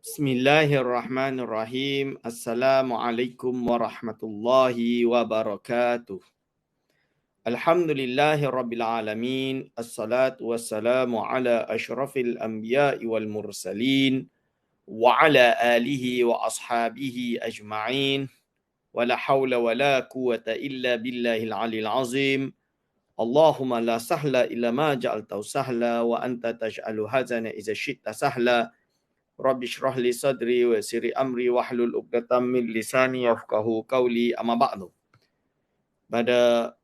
Bismillahirrahmanirrahim. Assalamualaikum warahmatullahi wabarakatuh. Alhamdulillahi rabbil alamin. Assalatu wassalamu ala ashrafil anbiya'i wal mursalin wa ala alihi wa ashabihi ajma'in. Wa la hawla wa la quwata illa billahil alil azim. Allahumma la sahla illa ma ja'altahu sahla wa anta taj'alu hazana iza syi'ta sahla. Rabbi shrah li sadri wa yassir amri wahlul 'uqdatam min lisani yafqahu qawli, amma ba'du. Pada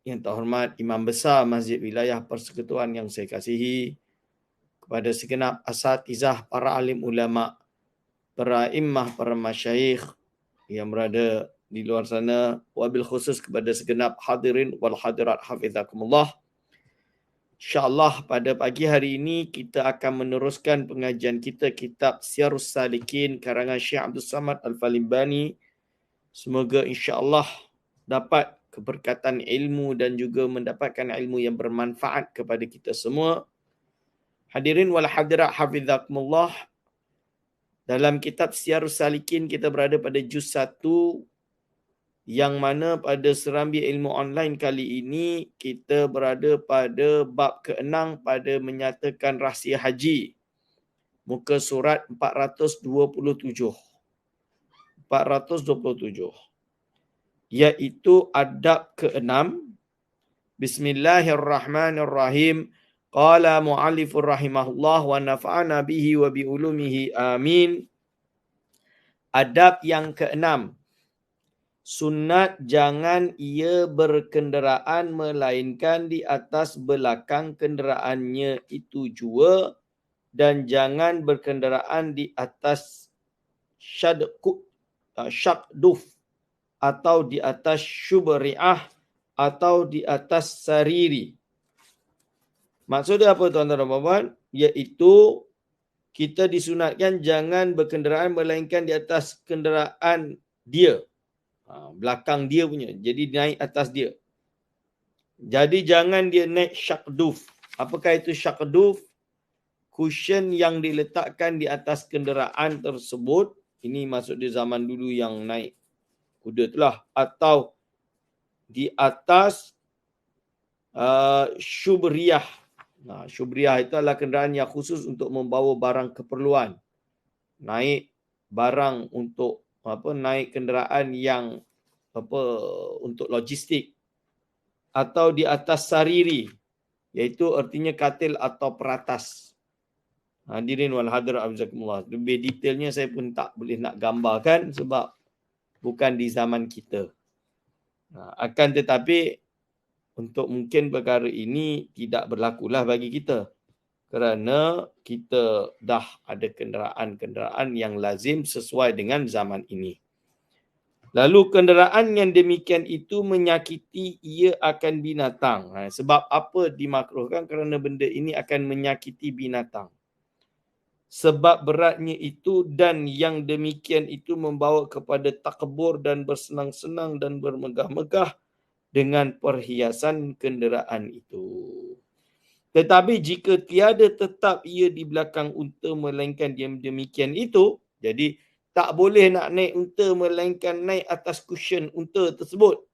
yang terhormat Imam Besar Masjid Wilayah Persekutuan yang saya kasihi, kepada segenap asatizah, para alim ulama, para immah, para masyayikh yang berada di luar sana, wabil khusus kepada segenap hadirin wal hadirat hafizakumullah. InsyaAllah pada pagi hari ini kita akan meneruskan pengajian kita kitab Siyarus Salikin karangan Syekh Abdul Samad Al-Falimbani. Semoga insyaAllah dapat keberkatan ilmu dan juga mendapatkan ilmu yang bermanfaat kepada kita semua. Hadirin wal hadirat hafizakumullah. Dalam kitab Siyarus Salikin kita berada pada juz 1, yang mana pada serambi ilmu online kali ini kita berada pada bab ke-6 pada menyatakan rahsia haji. Muka surat 427. Iaitu adab ke-6. Bismillahirrahmanirrahim. Qala mu'allifur rahimahullah wa nafa'ana bihi wa bi'ulumihi amin. Adab yang ke-6. Sunat jangan ia berkenderaan melainkan di atas belakang kenderaannya itu jua, dan jangan berkenderaan di atas syakduf atau di atas syubri'ah atau di atas sariri. Maksudnya apa tuan-tuan dan puan-puan? Iaitu kita disunatkan jangan berkenderaan melainkan di atas kenderaan dia. Belakang dia punya. Jadi naik atas dia. Jadi jangan dia naik syakduf. Apakah itu syakduf? Cushion yang diletakkan di atas kenderaan tersebut. Ini maksud dia zaman dulu yang naik kuda itulah. Atau di atas syubriyah. Syubriyah itu adalah kenderaan yang khusus untuk membawa barang keperluan. Naik barang untuk naik kenderaan yang untuk logistik, atau di atas sariri, iaitu artinya katil atau peratas. Hadirin wal hadirat azakumullah. Lebih detailnya saya pun tak boleh nak gambarkan sebab bukan di zaman kita. Akan tetapi untuk mungkin perkara ini tidak berlakulah bagi kita. Kerana kita dah ada kenderaan-kenderaan yang lazim sesuai dengan zaman ini. Lalu kenderaan yang demikian itu menyakiti ia akan binatang. Sebab apa dimakruhkan? Kerana benda ini akan menyakiti binatang. Sebab beratnya itu dan yang demikian itu membawa kepada takbur dan bersenang-senang dan bermegah-megah dengan perhiasan kenderaan itu. Tetapi jika tiada tetap ia di belakang unta melainkan dia demikian itu, jadi tak boleh nak naik unta melainkan naik atas cushion unta tersebut.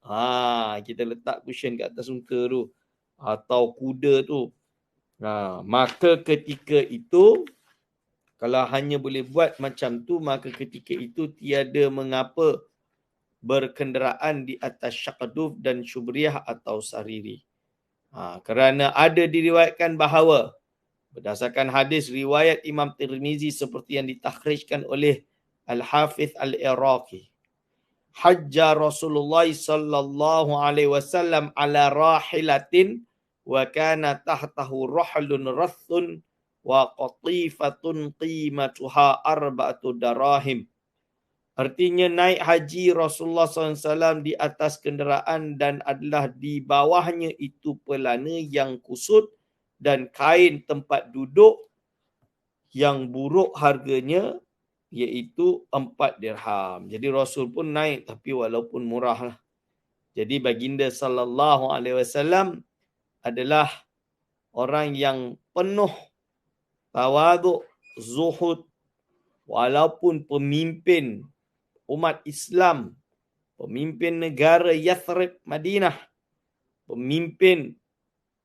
Kita letak cushion kat atas unta tu atau kuda tu. Maka ketika itu kalau hanya boleh buat macam tu, maka ketika itu tiada mengapa berkenderaan di atas syakduf dan syubriyah atau sariri. Kerana ada diriwayatkan bahawa berdasarkan hadis riwayat Imam Tirmizi seperti yang ditakhrijkan oleh Al-Hafiz Al-Iraqi, hajja Rasulullah sallallahu alaihi wasallam ala rahilatin wa kana tahtahu rahlun rathun wa qatifatun qimatuha arba'atu darahim. Artinya naik haji Rasulullah SAW di atas kenderaan dan adalah di bawahnya itu pelana yang kusut dan kain tempat duduk yang buruk harganya, iaitu 4 dirham. Jadi Rasul pun naik tapi walaupun murah lah. Jadi baginda sallallahu alaihi wasallam adalah orang yang penuh tawaduk, zuhud walaupun pemimpin umat Islam, pemimpin negara Yathrib Madinah, pemimpin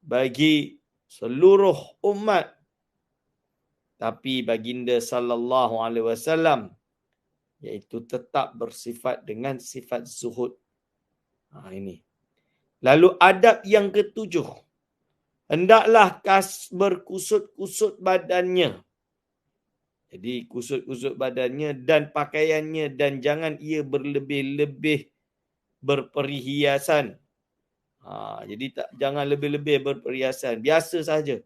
bagi seluruh umat, tapi baginda sallallahu alaihi wasallam iaitu tetap bersifat dengan sifat zuhud. Ini. Lalu adab yang ketujuh, hendaklah berkusut-kusut badannya. Jadi kusut-kusut badannya dan pakaiannya, dan jangan ia berlebih-lebih berperhiasan. Jadi jangan lebih-lebih berperhiasan. Biasa saja.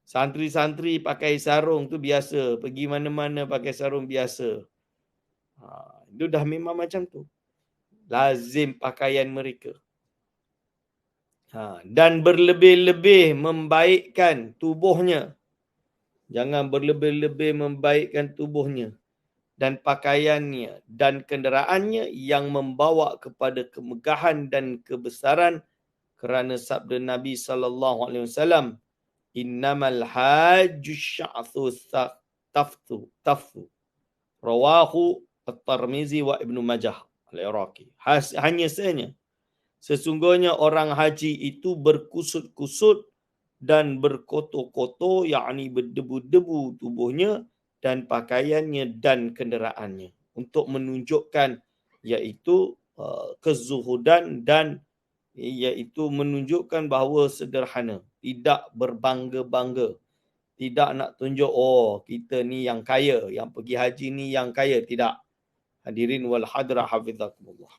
Santri-santri pakai sarung tu biasa. Pergi mana-mana pakai sarung biasa. Itu dah memang macam tu. Lazim pakaian mereka. Dan berlebih-lebih membaikkan tubuhnya. Jangan berlebih-lebih membaikkan tubuhnya dan pakaiannya dan kenderaannya yang membawa kepada kemegahan dan kebesaran, kerana sabda Nabi sallallahu alaihi wasallam, innamal hajju sya'thu taftu. Rawahu At-Tirmizi wa Ibnu Majah Al-Iraqi. Hanya sahaja sesungguhnya orang haji itu berkusut-kusut dan berkotor-kotor, yakni berdebu-debu tubuhnya dan pakaiannya dan kenderaannya, untuk menunjukkan iaitu kezuhudan, dan iaitu menunjukkan bahawa sederhana, tidak berbangga-bangga, tidak nak tunjuk kita ni yang kaya, yang pergi haji ni yang kaya, tidak. Hadirin wal hadirah hafizakumullah.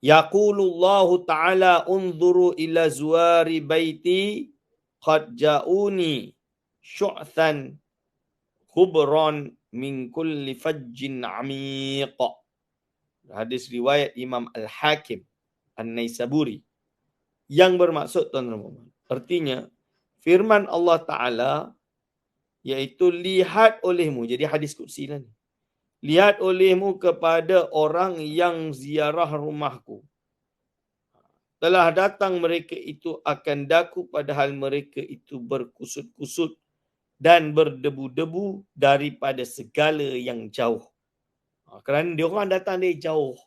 Yaqulullahu ta'ala unzuru ila zuwari baiti qad ja'uni syu'than khubran min kulli fajjin amiq. Hadis riwayat Imam Al-Hakim An-Naisaburi. Yang bermaksud tuan-tuan, artinya firman Allah Ta'ala iaitu lihat olehmu. Jadi hadis qudsi lah ni. Lihat olehmu kepada orang yang ziarah rumahku. Telah datang mereka itu akan daku, padahal mereka itu berkusut-kusut dan berdebu-debu daripada segala yang jauh. Kerana dia orang datang dari jauh.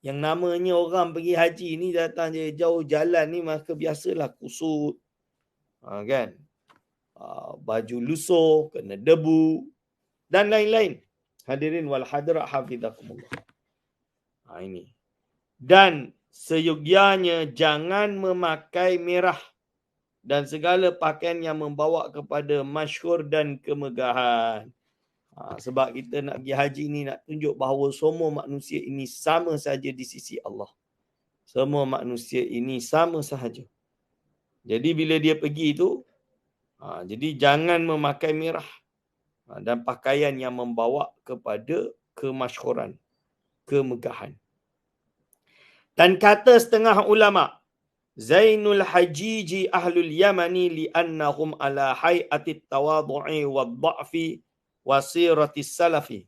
Yang namanya orang pergi haji ni datang dari jauh, jalan ni maka biasalah kusut. Kan? Baju lusuh, kena debu dan lain-lain. Hadirin wal hadirat hafizakumullah. Ini. Dan seyogyanya jangan memakai merah dan segala pakaian yang membawa kepada masyhur dan kemegahan. Sebab kita nak pergi haji ni nak tunjuk bahawa semua manusia ini sama saja di sisi Allah. Semua manusia ini sama sahaja. Jadi bila dia pergi tu, jadi jangan memakai merah dan pakaian yang membawa kepada kemasyhuran, kemegahan. Dan kata setengah ulama, Zainul hajiji ahlul yamani li'annahum ala hay'atit tawadu'i wad-dha'fi wasiratis salafi.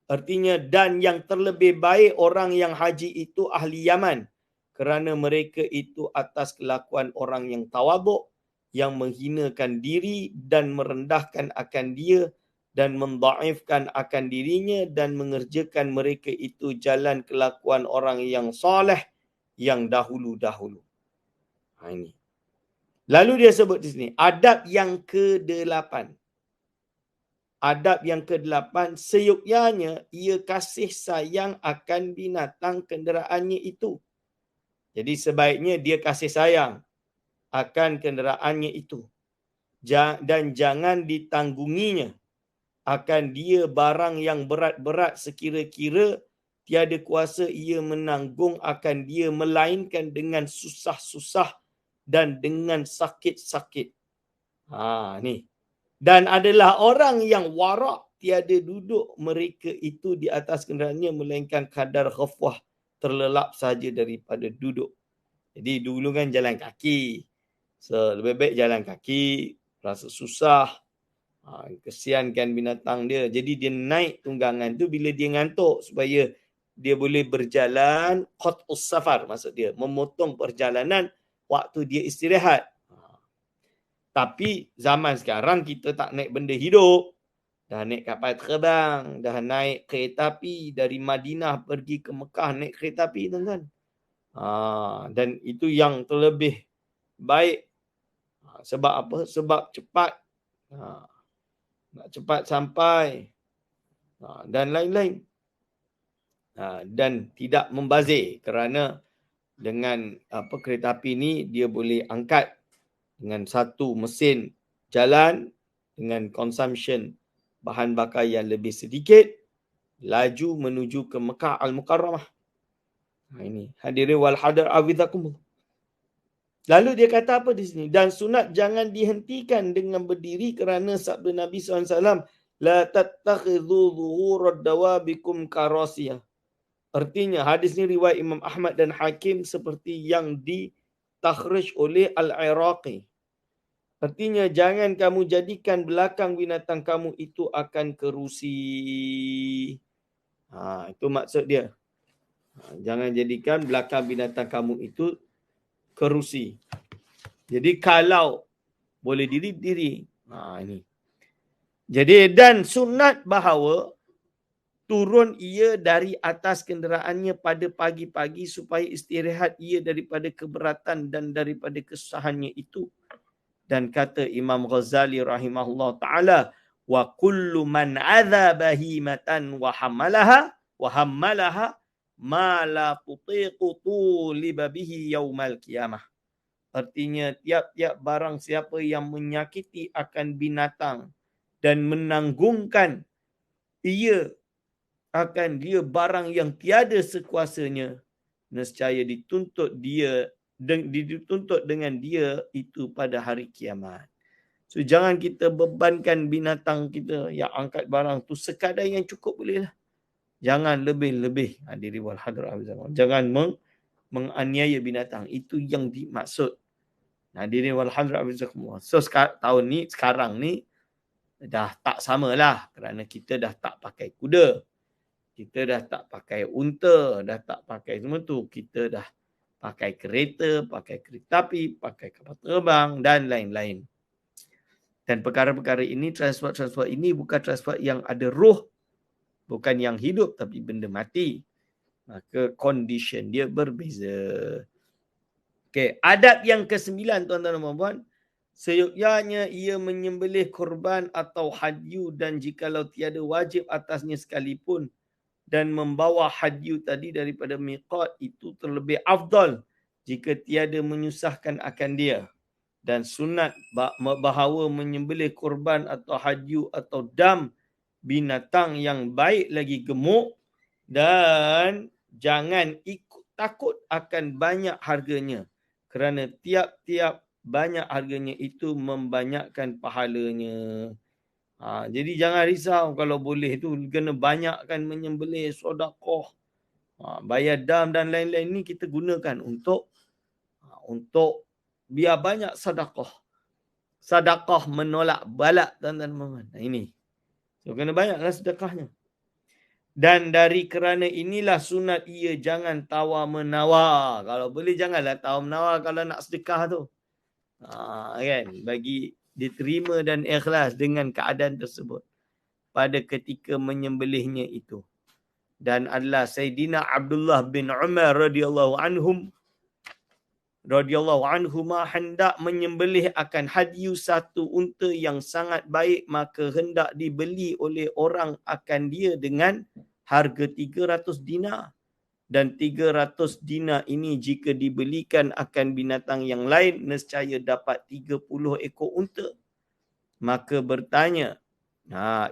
Artinya, dan yang terlebih baik orang yang haji itu ahli Yaman, kerana mereka itu atas kelakuan orang yang tawaduk, yang menghinakan diri dan merendahkan akan dia dan mendhaifkan akan dirinya, dan mengerjakan mereka itu jalan kelakuan orang yang soleh yang dahulu-dahulu. Ini. Lalu dia sebut di sini adab yang ke-8. Adab yang ke-8, seyogyanya ia kasih sayang akan binatang kenderaannya itu. Jadi sebaiknya dia kasih sayang akan kenderaannya itu. Dan jangan ditanggunginya akan dia barang yang berat-berat sekira-kira tiada kuasa ia menanggung akan dia, melainkan dengan susah-susah dan dengan sakit-sakit. Ni. Dan adalah orang yang warak, tiada duduk mereka itu di atas kenderaannya, melainkan kadar khafwah, terlelap saja daripada duduk. Jadi dulu kan jalan kaki. So, lebih baik jalan kaki, rasa susah. Kesiankan binatang dia. Jadi dia naik tunggangan tu bila dia ngantuk, supaya dia boleh berjalan qat'us safar, maksud dia memotong perjalanan waktu dia istirahat. Tapi zaman sekarang kita tak naik benda hidup. dah naik kapal terbang, dah naik kereta api dari Madinah pergi ke Mekah naik kereta api, tuan-tuan. Dan itu yang terlebih baik. Sebab apa? Sebab cepat. Nak cepat sampai. Dan lain-lain. Dan tidak membazir kerana dengan kereta api ni dia boleh angkat dengan satu mesin jalan dengan consumption bahan bakar yang lebih sedikit, laju menuju ke Mekah Al-Mukarramah. Ini hadirin wal hadar awizakum. Lalu dia kata apa di sini? Dan sunat jangan dihentikan dengan berdiri kerana sabda Nabi SAW, la tattakhidhu zuhurad dawabikum karasiyah. Artinya hadis ni riwayat Imam Ahmad dan Hakim seperti yang ditakhrij oleh Al-Iraqi. Artinya jangan kamu jadikan belakang binatang kamu itu akan kerusi. Itu maksud dia. Jangan jadikan belakang binatang kamu itu kerusi. Jadi kalau boleh diri. Ini. Jadi dan sunat bahawa turun ia dari atas kenderaannya pada pagi-pagi supaya istirahat ia daripada keberatan dan daripada kesusahannya itu. Dan kata Imam Ghazali rahimahullah ta'ala, wa kullu man adha bahimatan wa hammalaha ma la tutiqu tuliba bihi yaumal qiyamah. Artinya tiap-tiap barang siapa yang menyakiti akan binatang dan menanggungkan ia akan dia barang yang tiada sekuasanya, nescaya dituntut dengan dia itu pada hari kiamat. So jangan kita bebankan binatang kita yang angkat barang tu, sekadar yang cukup bolehlah. Jangan lebih-lebih. Hadiri wal hadra. Jangan menganiaya binatang. Itu yang dimaksud. Hadiri wal hadra. So sekarang ni dah tak samalah kerana kita dah tak pakai kuda. Kita dah tak pakai unta, dah tak pakai semua tu. Kita dah pakai kereta api, pakai kapal terbang dan lain-lain. Dan perkara-perkara ini, transport ini bukan transport yang ada roh, bukan yang hidup tapi benda mati. Maka condition dia berbeza. Okey, adab yang ke-9 tuan-tuan dan puan-puan, seyogyanya ia menyembelih korban atau hadyu dan jikalau tiada wajib atasnya sekalipun dan membawa hadyu tadi daripada miqat itu terlebih afdal jika tiada menyusahkan akan dia. Dan sunat bahawa menyembelih korban atau hadyu atau dam binatang yang baik lagi gemuk dan jangan takut akan banyak harganya kerana tiap-tiap banyak harganya itu membanyakkan pahalanya. Jadi jangan risau kalau boleh tu kena banyakkan menyembelih, sedekah, bayar dam dan lain-lain ni kita gunakan untuk biar banyak sedekah. Sedekah menolak balak tuan-tuan. Ini. So kena banyaklah sedekahnya. Dan dari kerana inilah sunat ia jangan tawar-menawar. Kalau boleh janganlah tawar-menawar kalau nak sedekah tu. Kan? Bagi diterima dan ikhlas dengan keadaan tersebut pada ketika menyembelihnya itu. Dan adalah Sayyidina Abdullah bin Umar radhiyallahu anhuma hendak menyembelih akan hadyu satu unta yang sangat baik, maka hendak dibeli oleh orang akan dia dengan harga 300 dinar. Dan 300 dinar ini jika dibelikan akan binatang yang lain, nescaya dapat 30 ekor unta. Maka bertanya,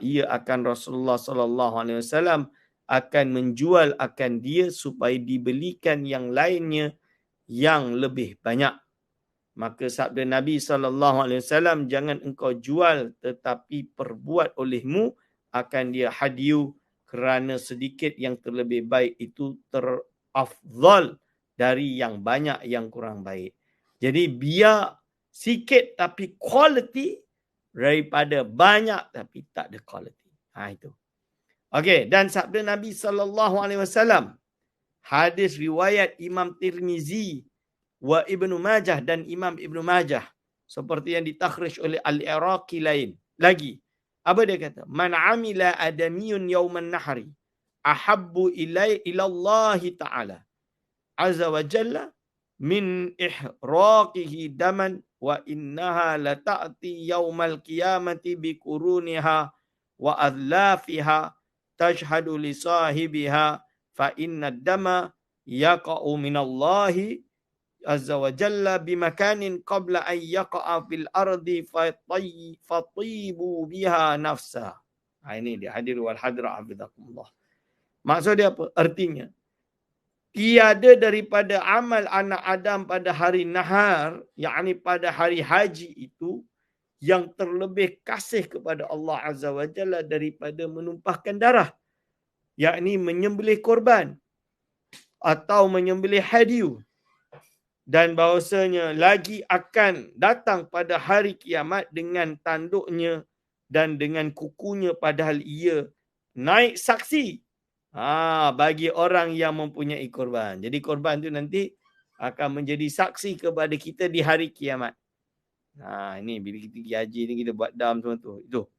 ia akan Rasulullah SAW akan menjual akan dia supaya dibelikan yang lainnya yang lebih banyak. Maka sabda Nabi SAW, jangan engkau jual tetapi perbuat olehmu akan dia hadyu, kerana sedikit yang terlebih baik itu terafdal dari yang banyak yang kurang baik. Jadi biar sikit tapi quality daripada banyak tapi tak ada quality. Itu. Okey, dan sabda Nabi SAW, hadis riwayat Imam Tirmizi wa Ibnu Majah dan Imam Ibnu Majah seperti yang ditakhrij oleh Al-Iraqi lain lagi. Apa dia kata? Man amila adamiyun yawman nahri ahabbu ilallahi ta'ala azza wa jalla min ihraqihi daman wa innaha lata'ti yawmal qiyamati bikuruniha wa adlafiha tashhadu li sahibiha fa inna dama yaqa'u minallahi azza wa jalla bimakanin qabla an yaqa'a fil ardi fatibu biha nafsa. Ini dia hadir wal hadra hafizakumullah. Maksud dia apa? Artinya, tiada daripada amal anak Adam pada hari nahar, yakni pada hari haji itu, yang terlebih kasih kepada Allah Azza wa Jalla daripada menumpahkan darah, yakni menyembelih korban atau menyembelih hadiu. Dan bahawasanya lagi akan datang pada hari kiamat dengan tanduknya dan dengan kukunya padahal ia naik saksi bagi orang yang mempunyai korban. Jadi korban itu nanti akan menjadi saksi kepada kita di hari kiamat. Ini bila kita pergi haji ni kita buat dam semua tu. Itu.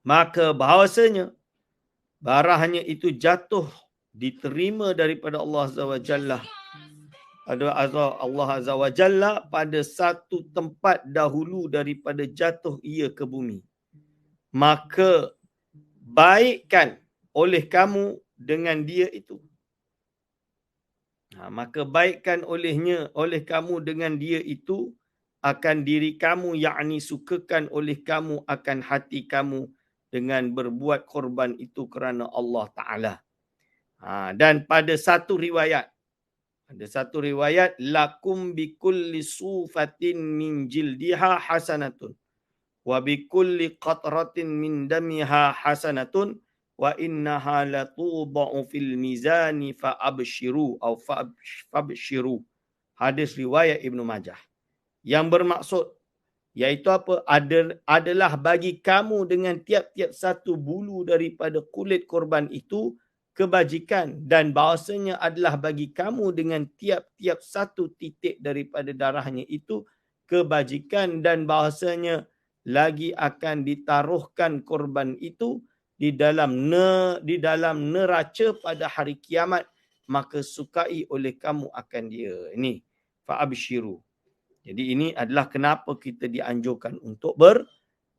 Maka bahawasanya barahnya itu jatuh diterima daripada Allah Azza wa Jalla. Allah Azza wa Jalla pada satu tempat dahulu daripada jatuh ia ke bumi. Maka baikkan oleh kamu dengan dia itu. Maka baikkan oleh kamu dengan dia itu akan diri kamu, yakni sukakan oleh kamu akan hati kamu dengan berbuat korban itu kerana Allah Ta'ala. Dan pada satu riwayat, lakum bikulli sufatin min jildiha hasanatun wa bikulli qatratin min damiha hasanatun wa innaha latudau fil mizani fa'abshiru atau fa'abshiru. Hadis riwayat Ibnu Majah. Yang bermaksud iaitu apa? Adalah bagi kamu dengan tiap-tiap satu bulu daripada kulit korban itu kebajikan, dan bahasanya adalah bagi kamu dengan tiap-tiap satu titik daripada darahnya itu kebajikan, dan bahasanya lagi akan ditaruhkan korban itu di dalam neraca pada hari kiamat, maka sukai oleh kamu akan dia. Ini fa'abshiru. Jadi ini adalah kenapa kita dianjurkan untuk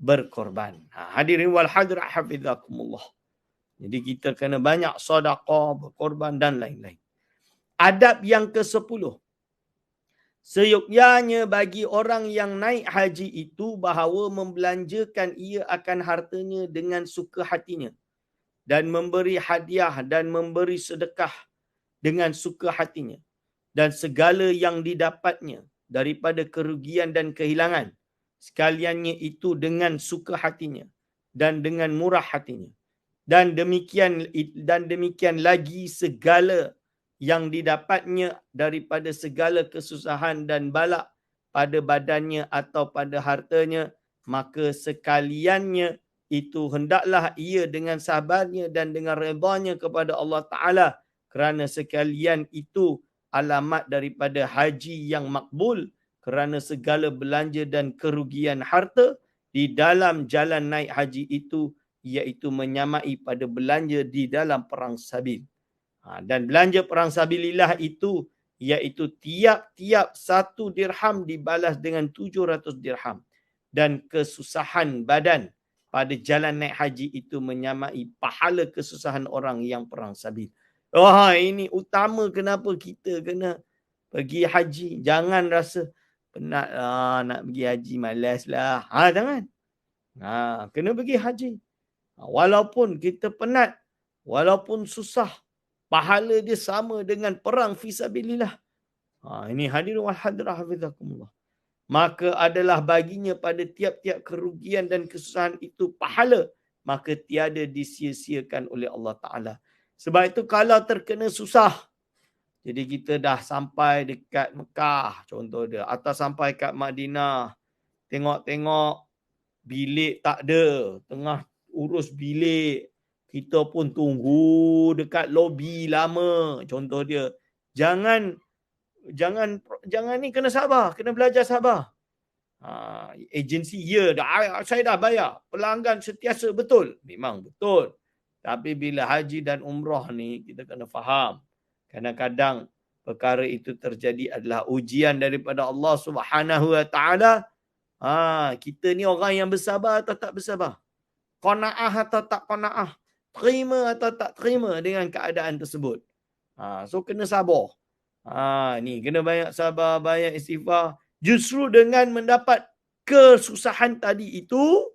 berkorban. Hadirin wal hadra hafizakumullah. Jadi kita kena banyak sedekah, berkorban dan lain-lain. Adab yang ke-10. Seyogyanya bagi orang yang naik haji itu bahawa membelanjakan ia akan hartanya dengan suka hatinya dan memberi hadiah dan memberi sedekah dengan suka hatinya, dan segala yang didapatnya daripada kerugian dan kehilangan sekaliannya itu dengan suka hatinya dan dengan murah hatinya. Dan demikian lagi segala yang didapatnya daripada segala kesusahan dan balak pada badannya atau pada hartanya, maka sekaliannya itu hendaklah ia dengan sabarnya dan dengan redanya kepada Allah Ta'ala, kerana sekalian itu alamat daripada haji yang makbul, kerana segala belanja dan kerugian harta di dalam jalan naik haji itu iaitu menyamai pada belanja di dalam perang sabil. Dan belanja perang sabilillah itu iaitu tiap-tiap 1 dirham dibalas dengan 700 dirham. Dan kesusahan badan pada jalan naik haji itu menyamai pahala kesusahan orang yang perang sabil. Ini utama kenapa kita kena pergi haji. Jangan rasa penat nak pergi haji, malaslah. Jangan. Kena pergi haji. Walaupun kita penat, walaupun susah, pahala dia sama dengan perang fisabilillah. Ini hadirin wal hadirah hafizakumullah. Maka adalah baginya pada tiap-tiap kerugian dan kesusahan itu pahala, maka tiada disia-siakan oleh Allah Ta'ala. Sebab itu kalau terkena susah, jadi kita dah sampai dekat Mekah contoh dia, atau sampai kat Madinah, tengok-tengok bilik tak ada, tengah urus bilik, kita pun tunggu dekat lobi lama contoh dia. Jangan ni, kena sabar, kena belajar sabar. Agensi, ya, saya dah bayar. Pelanggan sentiasa, betul. Memang betul. Tapi bila haji dan umrah ni, kita kena faham. Kadang-kadang perkara itu terjadi adalah ujian daripada Allah Subhanahu Wa Taala. Kita ni orang yang bersabar atau tak bersabar? Qanaah atau tak qanaah? Terima atau tak terima dengan keadaan tersebut? So kena sabar. Ni kena banyak sabar, banyak istighfar. Justru dengan mendapat kesusahan tadi itu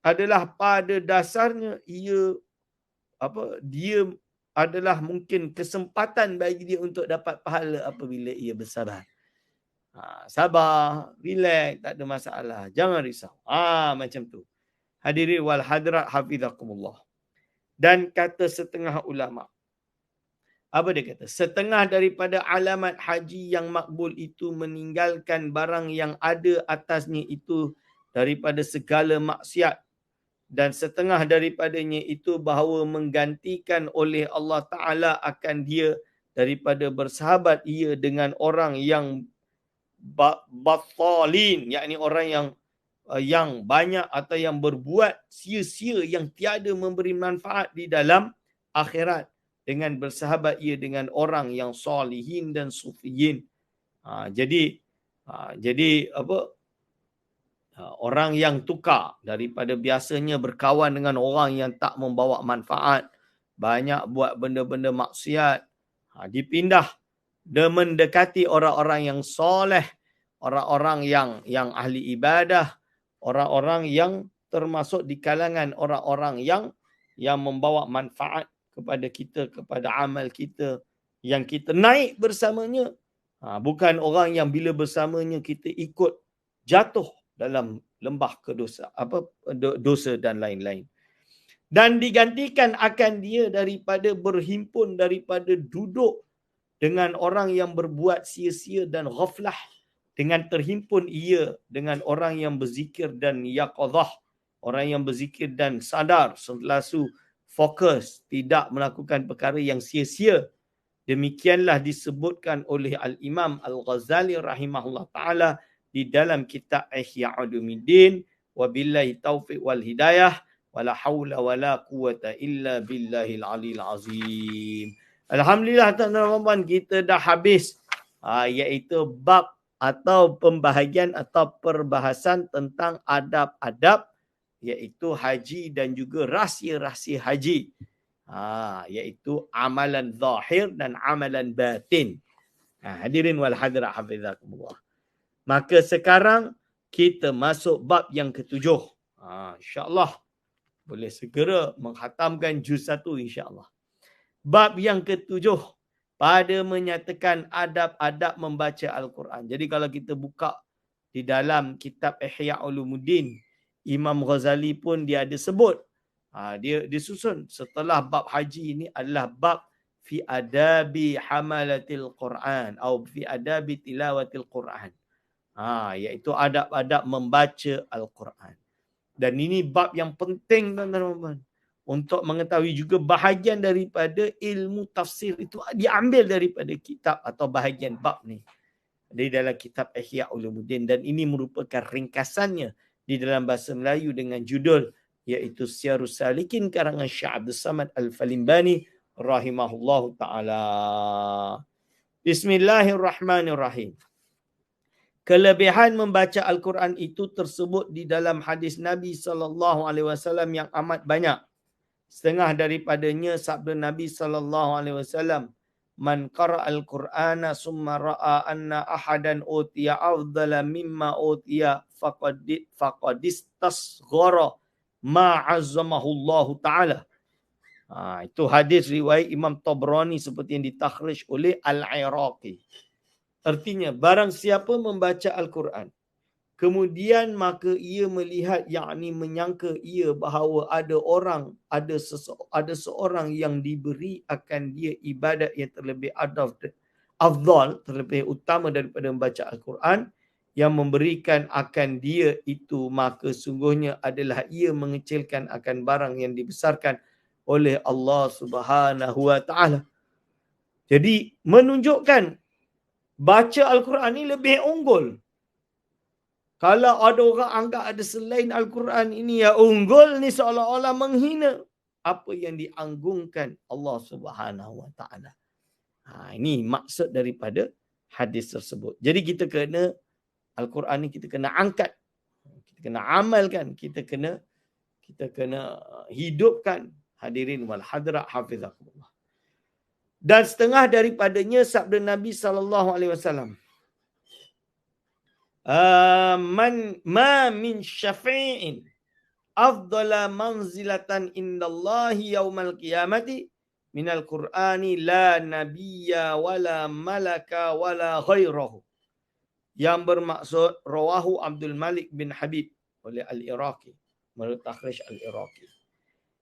adalah pada dasarnya dia adalah mungkin kesempatan bagi dia untuk dapat pahala apabila ia bersabar. Sabar, relax, tak ada masalah. Jangan risau. Macam tu. Hadirin wal hadirat hafizakumullah. Dan kata setengah ulama. Apa dia kata? Setengah daripada alamat haji yang makbul itu meninggalkan barang yang ada atasnya itu daripada segala maksiat. Dan setengah daripadanya itu bahawa menggantikan oleh Allah Ta'ala akan dia daripada bersahabat ia dengan orang yang bathalin, yakni orang yang banyak atau yang berbuat sia-sia yang tiada memberi manfaat di dalam akhirat dengan bersahabat ia dengan orang yang salihin dan sufiyin. Jadi orang yang tukar daripada biasanya berkawan dengan orang yang tak membawa manfaat, banyak buat benda-benda maksiat, dipindah dan mendekati orang-orang yang soleh, orang-orang yang ahli ibadah, orang-orang yang termasuk di kalangan orang-orang yang membawa manfaat kepada kita, kepada amal kita, yang kita naik bersamanya. Bukan orang yang bila bersamanya kita ikut jatuh dalam lembah dosa dan lain-lain. Dan digantikan akan dia daripada berhimpun, daripada duduk dengan orang yang berbuat sia-sia dan ghaflah, dengan terhimpun ia dengan orang yang berzikir dan yaqadhah, orang yang berzikir dan sadar, selalu fokus, tidak melakukan perkara yang sia-sia. Demikianlah disebutkan oleh Al-Imam Al-Ghazali rahimahullah ta'ala di dalam kitab Ihya Ulumuddin. Wabillahi taufiq wal hidayah. Wala hawla wala quwata illa billahil aliyil azim. Alhamdulillah tuan-tuan, kita dah habis iaitu bab atau pembahagian atau perbahasan tentang adab-adab iaitu haji dan juga rahsia-rahsia haji. Iaitu amalan zahir dan amalan batin. Hadirin wal hadirat hafizakumullah. Maka sekarang kita masuk bab yang ketujuh. InsyaAllah boleh segera menghatamkan juz 1 insyaAllah. Bab yang ketujuh pada menyatakan adab-adab membaca Al-Quran. Jadi kalau kita buka di dalam kitab Ihya Ulumuddin, Imam Ghazali pun dia ada sebut. Dia susun setelah bab haji ini adalah bab fi adabi hamalatil Quran atau fi adabi tilawatil Quran. Iaitu adab-adab membaca Al-Quran. Dan ini bab yang penting tuan-tuan, untuk mengetahui juga bahagian daripada ilmu tafsir itu diambil daripada kitab atau bahagian bab ni di dalam kitab Ihya Ulumuddin, dan ini merupakan ringkasannya di dalam bahasa Melayu dengan judul iaitu Siyarus Salikin karangan Syekh Abdul Samad Al-Falimbani rahimahullahu taala. Bismillahirrahmanirrahim. Kelebihan membaca Al-Quran itu tersebut di dalam hadis Nabi SAW yang amat banyak. Setengah daripadanya sabda Nabi SAW, man qara al-Qur'ana summa ra'a anna ahadan utiya afdala mimma utiya faqadistasghara ma'azzamahu Allah Ta'ala. Itu hadis riwayat Imam Tabrani seperti yang ditakhrij oleh Al-Iraqi. Artinya, barang siapa membaca Al-Quran, kemudian maka ia melihat, yakni menyangka ia bahawa ada seorang yang diberi akan dia ibadat yang terlebih afdal, terlebih utama daripada membaca Al-Quran, yang memberikan akan dia itu, maka sungguhnya adalah ia mengecilkan akan barang yang dibesarkan oleh Allah Subhanahu Wa Ta'ala. Jadi menunjukkan baca Al-Quran ini lebih unggul. Kalau ada orang anggap ada selain Al-Quran ini yang unggul ni seolah-olah menghina apa yang dianggungkan Allah Subhanahu Wa Taala. Ini maksud daripada hadis tersebut. Jadi kita kena Al-Quran ni kita kena angkat, kita kena amalkan, kita kena hidupkan. Hadirin wal hadirat hafizakumullah. Dan setengah daripadanya sabda Nabi SAW. Ma min syafi'in afdala manzilatan indallahi yaumal qiyamati minal qur'ani la nabiyya wala malaka wala ghairahu. Yang bermaksud rawahu Abdul Malik bin Habib oleh Al-Iraqi, menurut takhrij Al-Iraqi.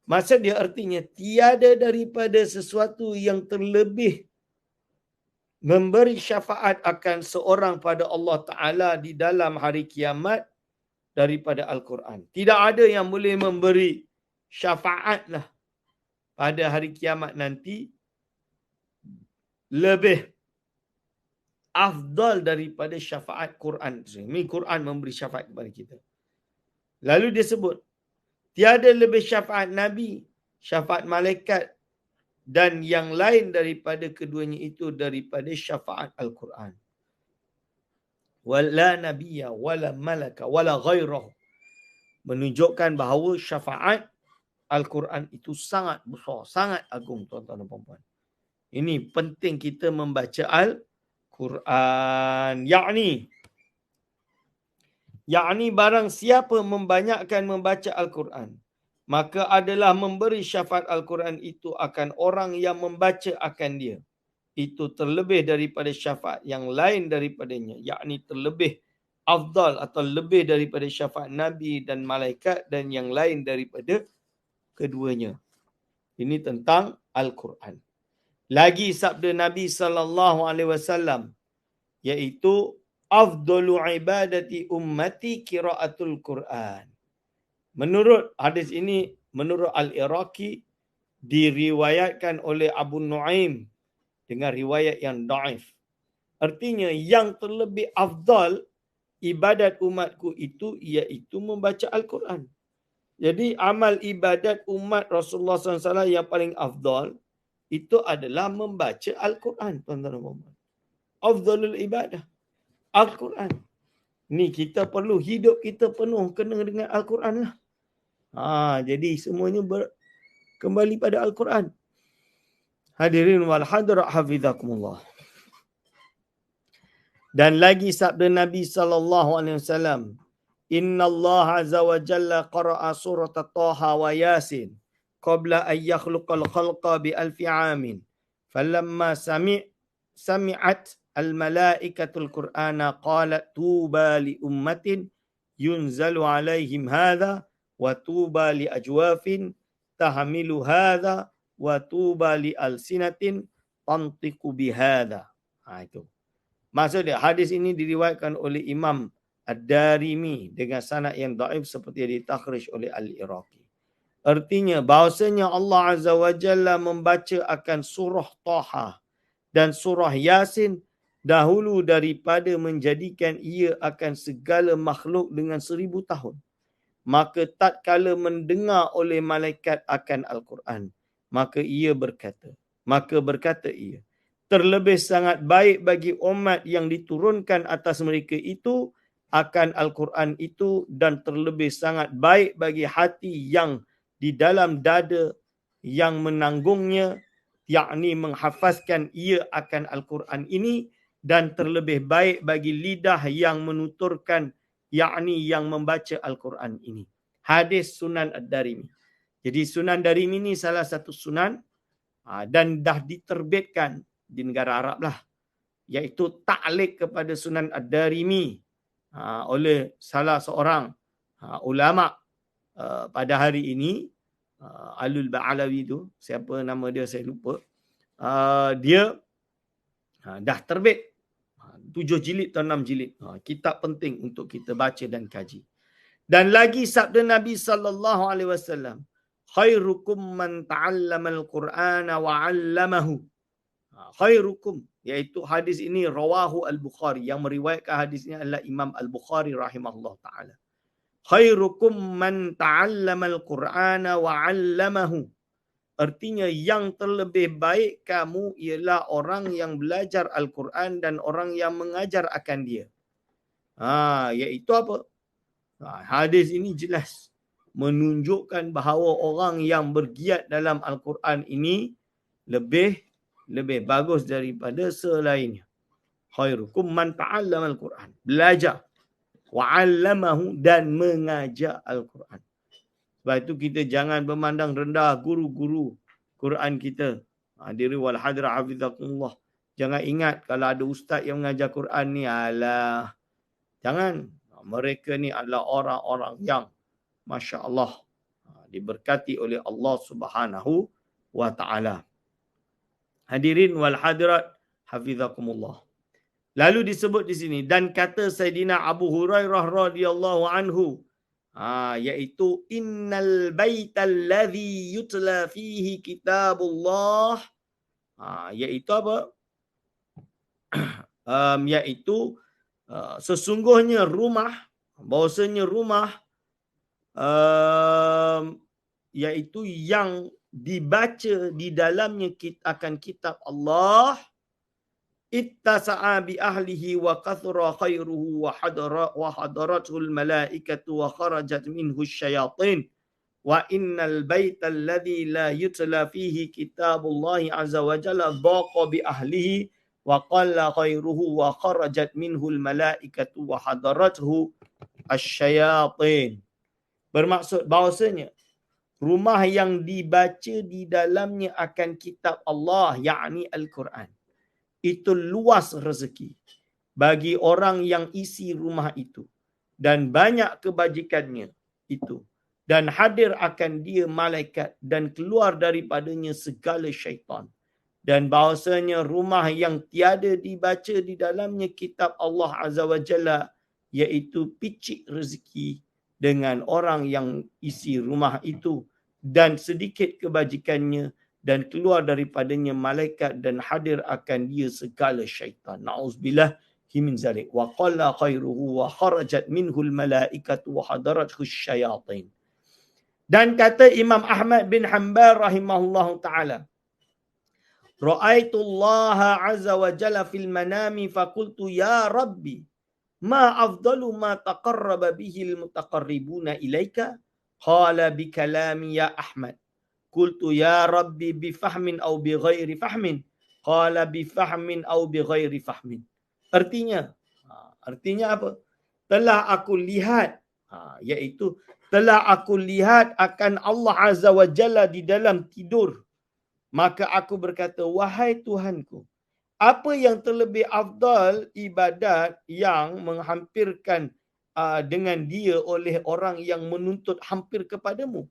Maksud dia artinya tiada daripada sesuatu yang terlebih memberi syafaat akan seorang pada Allah Ta'ala di dalam hari kiamat daripada Al-Quran. Tidak ada yang boleh memberi syafaat lah pada hari kiamat nanti lebih afdal daripada syafaat Quran. Ini Quran memberi syafaat kepada kita. Lalu dia sebut, tiada lebih syafaat Nabi, syafaat malaikat dan yang lain daripada keduanya itu daripada syafaat Al-Quran. Wala nabiyya wala malaka wala ghairahu. Menunjukkan bahawa syafaat Al-Quran itu sangat besar, sangat agung, tuan-tuan dan puan-puan. Ini penting kita membaca Al-Quran. Yakni barang siapa membanyakkan membaca Al-Quran, maka adalah memberi syafaat Al-Quran itu akan orang yang membaca akan dia. Itu terlebih daripada syafaat yang lain daripadanya. Yakni terlebih afdal atau lebih daripada syafaat Nabi dan malaikat dan yang lain daripada keduanya. Ini tentang Al-Quran. Lagi sabda Nabi SAW, iaitu afdalu ibadati ummati qiraatul Quran. Menurut hadis ini, menurut Al-Iraqi, diriwayatkan oleh Abu Nuaim dengan riwayat yang dhaif. Artinya yang terlebih afdal ibadat umatku itu iaitu membaca Al-Quran. Jadi amal ibadat umat Rasulullah SAW yang paling afdal itu adalah membaca Al-Quran. Tuan-tuan dan puan-puan. Afdalul ibadah Al-Quran. Ni kita perlu hidup kita penuh kena dengan Al-Quran lah. Jadi semuanya kembali pada Al-Quran. Hadirin wal hadirat hafizakumullah. Dan lagi sabda Nabi SAW, Inna Allah azza wa jalla qara'a surat Taha wa Yasin qabla an yakhluqal khalqa bi alfi amin. Falamma sami'at al-malaikatul Qur'ana qalat tuba li ummatin yunzalu alaihim hadha wa tuba li ajwafin tahmilu hadha wa tuba li alsinatin tantiqu bihadha. Itu. Maksudnya hadis ini diriwayatkan oleh Imam Ad-Darimi dengan sanad yang dhaif seperti yang ditakhrij oleh Al-Iraqi. Artinya bahawasanya Allah Azza wa Jalla membaca akan surah Taha dan surah Yasin dahulu daripada menjadikan ia akan segala makhluk dengan 1000 tahun. Maka tatkala mendengar oleh malaikat akan Al-Quran, maka berkata ia, terlebih sangat baik bagi umat yang diturunkan atas mereka itu akan Al-Quran itu, dan terlebih sangat baik bagi hati yang di dalam dada yang menanggungnya, yakni menghafazkan ia akan Al-Quran ini, dan terlebih baik bagi lidah yang menuturkan, yakni yang membaca Al-Quran ini. Hadis Sunan Ad-Darimi. Jadi Sunan Darimi ini salah satu sunan dan dah diterbitkan di negara Arab lah, iaitu ta'liq kepada Sunan Ad-Darimi oleh salah seorang ulama pada hari ini, Alul Ba'alawi tu, siapa nama dia saya lupa. Dia dah terbit 7 jilid atau 6 jilid. Kitab penting untuk kita baca dan kaji. Dan lagi sabda Nabi SAW, khairukum man ta'allamal Qur'ana wa 'allamahu. Khairukum, Iaitu hadis ini rawahu al-Bukhari. Yang meriwayatkan hadis ini adalah Imam al-Bukhari rahimahullah ta'ala. Khairukum man ta'allama al-Qur'ana wa 'allamahu. Artinya yang terlebih baik kamu ialah orang yang belajar Al-Quran dan orang yang mengajar akan dia. Iaitu apa? Hadis ini jelas menunjukkan bahawa orang yang bergiat dalam Al-Quran ini lebih bagus daripada selainnya. Khairukum man ta'allama al-Quran. Belajar. Wa'allamahu dan mengajar Al-Quran. Sebab itu kita jangan memandang rendah guru-guru Quran kita. Hadirin wal hadirah hafizakumullah. Jangan ingat kalau ada ustaz yang mengajar Quran ni, alah. Jangan. Mereka ni adalah orang-orang yang Masya Allah diberkati oleh Allah Subhanahu wa ta'ala. Hadirin wal hadirat hafizakumullah. Lalu disebut di sini, dan kata Sayyidina Abu Hurairah radhiyallahu anhu, iaitu innal baital ladzi yutla fihi kitabullah, iaitu apa? Iaitu sesungguhnya rumah, bahawasanya rumah iaitu yang dibaca di dalamnya akan kitab Allah, ittasa'a bi ahlihi wa kathura khairuhu wa hadaratul malaikatu wa kharajat minhu syayatin wa innal baita alladhi la yutla fihi kitabullahi azza wa jalla dhaqa bi ahlihi wa qalla khairuhu wa kharajat minhu malaikatu wa hadarathu asyayatin. Bermaksud bahawasanya rumah yang dibaca di dalamnya akan kitab Allah, yakni Al-Quran, itu luas rezeki bagi orang yang isi rumah itu dan banyak kebajikannya itu, dan hadir akan dia malaikat dan keluar daripadanya segala syaitan. Dan bahawasanya rumah yang tiada dibaca di dalamnya kitab Allah Azza wa Jalla, iaitu picik rezeki dengan orang yang isi rumah itu dan sedikit kebajikannya, dan keluar daripadanya malaikat dan hadir akan dia segala syaitan. Na'udzubillah min zalik. Wa qalla khairuhu wa kharajat minhu al-malaikatu wa hadarathu syayatin. Dan kata Imam Ahmad bin Hanbal rahimahullahu taala, ra'aitullaha azza wa jalla fil manami faqultu ya rabbi ma afdalu ma taqarraba bihi al-mutaqarribuna ilaika, qala bi kalami ya Ahmad. Qultu ya rabbi bi fahmin aw bi ghairi fahmin, qala bi fahmin aw bi ghairi fahmin. Artinya apa? Telah aku lihat, iaitu telah aku lihat akan Allah Azza wa Jalla di dalam tidur. Maka aku berkata, wahai Tuhanku, apa yang terlebih afdal ibadat yang menghampirkan dengan dia oleh orang yang menuntut hampir kepadamu?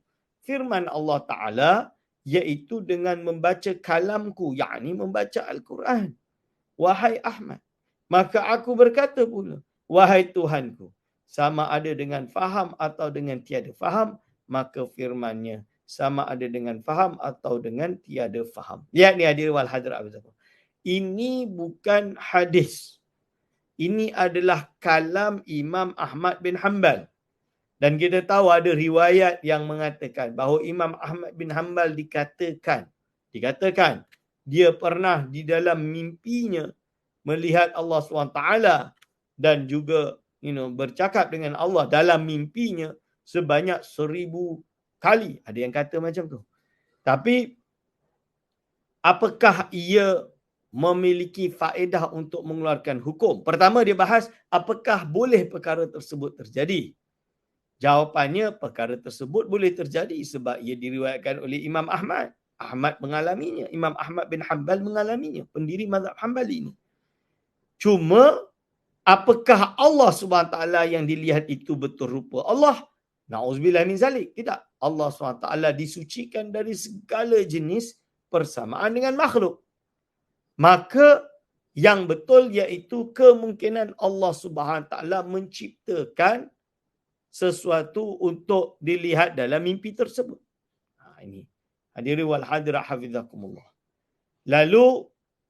Firman Allah Ta'ala, iaitu dengan membaca kalamku, yakni membaca Al-Quran. Wahai Ahmad. Maka aku berkata pula, wahai Tuhanku, sama ada dengan faham atau dengan tiada faham, maka firmannya sama ada dengan faham atau dengan tiada faham. Lihat ni hadir wal hadirat. Ini bukan hadis. Ini adalah kalam Imam Ahmad bin Hanbal. Dan kita tahu ada riwayat yang mengatakan bahawa Imam Ahmad bin Hanbal dikatakan dia pernah di dalam mimpinya melihat Allah SWT dan juga bercakap dengan Allah dalam mimpinya sebanyak 1000 kali. Ada yang kata macam tu. Tapi apakah ia memiliki faedah untuk mengeluarkan hukum? Pertama dia bahas apakah boleh perkara tersebut terjadi. Jawapannya perkara tersebut boleh terjadi sebab ia diriwayatkan oleh Imam Ahmad. Ahmad mengalaminya. Imam Ahmad bin Hanbal mengalaminya. Pendiri mazhab Hanbali ini. Cuma apakah Allah SWT yang dilihat itu betul rupa Allah? Na'udzubillah min zalik. Tidak. Allah SWT disucikan dari segala jenis persamaan dengan makhluk. Maka yang betul iaitu kemungkinan Allah SWT menciptakan sesuatu untuk dilihat dalam mimpi tersebut. Ini hadirin wal hadirat hafizakumullah. Lalu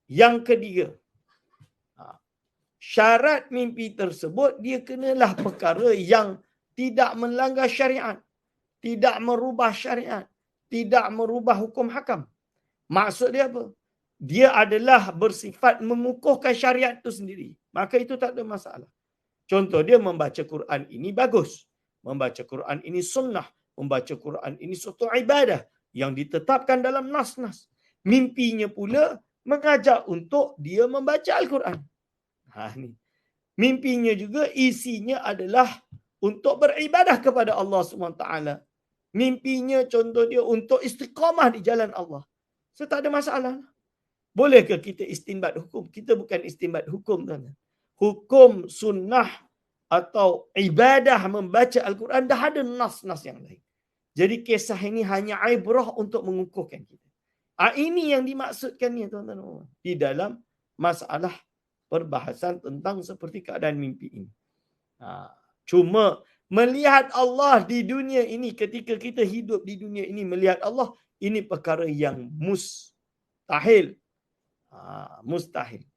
yang ketiga, syarat mimpi tersebut dia kenalah perkara yang tidak melanggar syariat, tidak merubah syariat, tidak merubah hukum hakam. Maksud dia apa? Dia adalah bersifat mengukuhkan syariat itu sendiri. Maka itu tak ada masalah. Contoh dia membaca Quran ini bagus. Membaca Quran ini sunnah. Membaca Quran ini suatu ibadah yang ditetapkan dalam nas-nas. Mimpinya pula mengajak untuk dia membaca Al-Quran. Ni. Mimpinya juga isinya adalah untuk beribadah kepada Allah SWT. Mimpinya contoh dia untuk istiqamah di jalan Allah. So, tak ada masalah. Bolehkah kita istinbat hukum? Kita bukan istinbat hukum, tuan. Hukum sunnah atau ibadah membaca Al-Quran dah ada nas-nas yang lain. Jadi kisah ini hanya ibrah untuk mengukuhkan kita. Ini yang dimaksudkan ni, tuan-tuan. Di dalam masalah perbahasan tentang seperti keadaan mimpi ini. Cuma melihat Allah di dunia ini, ketika kita hidup di dunia ini, melihat Allah, ini perkara yang mustahil. Mustahil.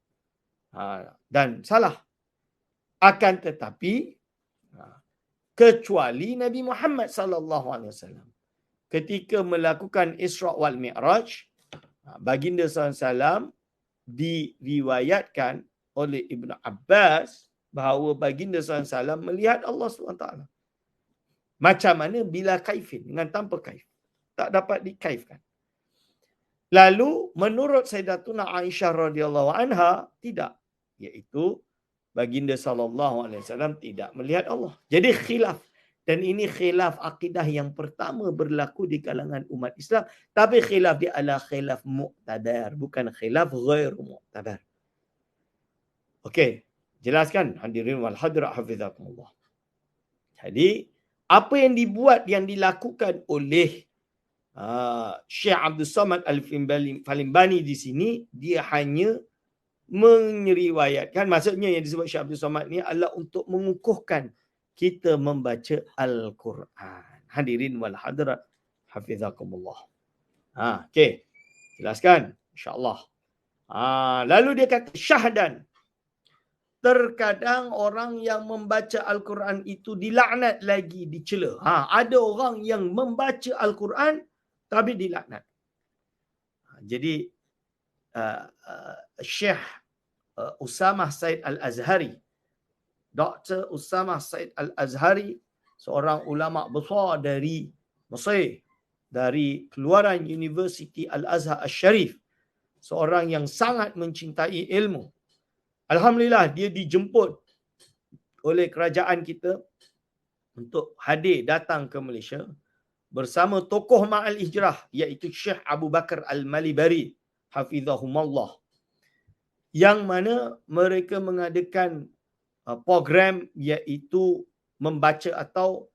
Dan salah. Akan tetapi, kecuali Nabi Muhammad SAW ketika melakukan Isra' wal Mi'raj, baginda SAW diriwayatkan oleh Ibn Abbas bahawa baginda SAW melihat Allah SWT. Macam mana? Bila kaifin, dengan tanpa kaif. Tak dapat dikaifkan. Lalu menurut Sayyidatuna Aisyah radhiyallahu anha tidak, iaitu baginda sallallahu alaihi wasallam tidak melihat Allah. Jadi khilaf, dan ini khilaf akidah yang pertama berlaku di kalangan umat Islam, tapi khilaf dia adalah khilaf mu'tabar, bukan khilaf ghair mu'tabar. Okey, jelaskan hadirin wal hadirat hafizakumullah. Jadi apa yang dilakukan oleh Syekh Abdul Samad Al-Falimbani di sini, dia hanya meriwayatkan, maksudnya yang disebut Syekh Abdul Samad ni adalah untuk mengukuhkan kita membaca Al-Quran. Hadirin wal hadirat hafizakumullah. Okey, jelaskan insya-Allah. Lalu dia kata syahdan. Terkadang orang yang membaca Al-Quran itu dilaknat lagi, dicela. Ada orang yang membaca Al-Quran tapi dilaknat. Jadi Syekh Usamah Said Al-Azhari, Dr. Usamah Said Al-Azhari, seorang ulama besar dari Mesir, dari keluaran Universiti Al-Azhar Al-Sharif, seorang yang sangat mencintai ilmu. Alhamdulillah, dia dijemput oleh kerajaan kita untuk hadir datang ke Malaysia bersama tokoh Ma'al Hijrah, iaitu Syekh Abu Bakar Al-Malibari hafizahumallah, yang mana mereka mengadakan program iaitu membaca atau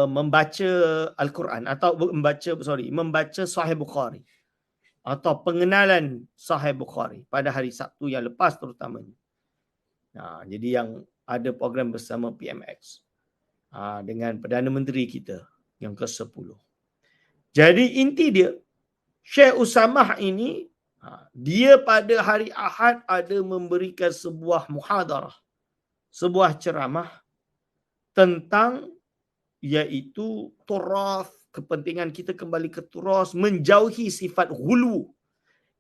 membaca Al-Quran atau membaca Sahih Bukhari atau pengenalan Sahih Bukhari pada hari Sabtu yang lepas terutamanya. Jadi yang ada program bersama PMX dengan Perdana Menteri kita yang ke-10. Jadi inti dia, Syekh Usamah ini, dia pada hari Ahad ada memberikan sebuah muhadarah, sebuah ceramah tentang iaitu turas, kepentingan kita kembali ke turas, menjauhi sifat ghulu,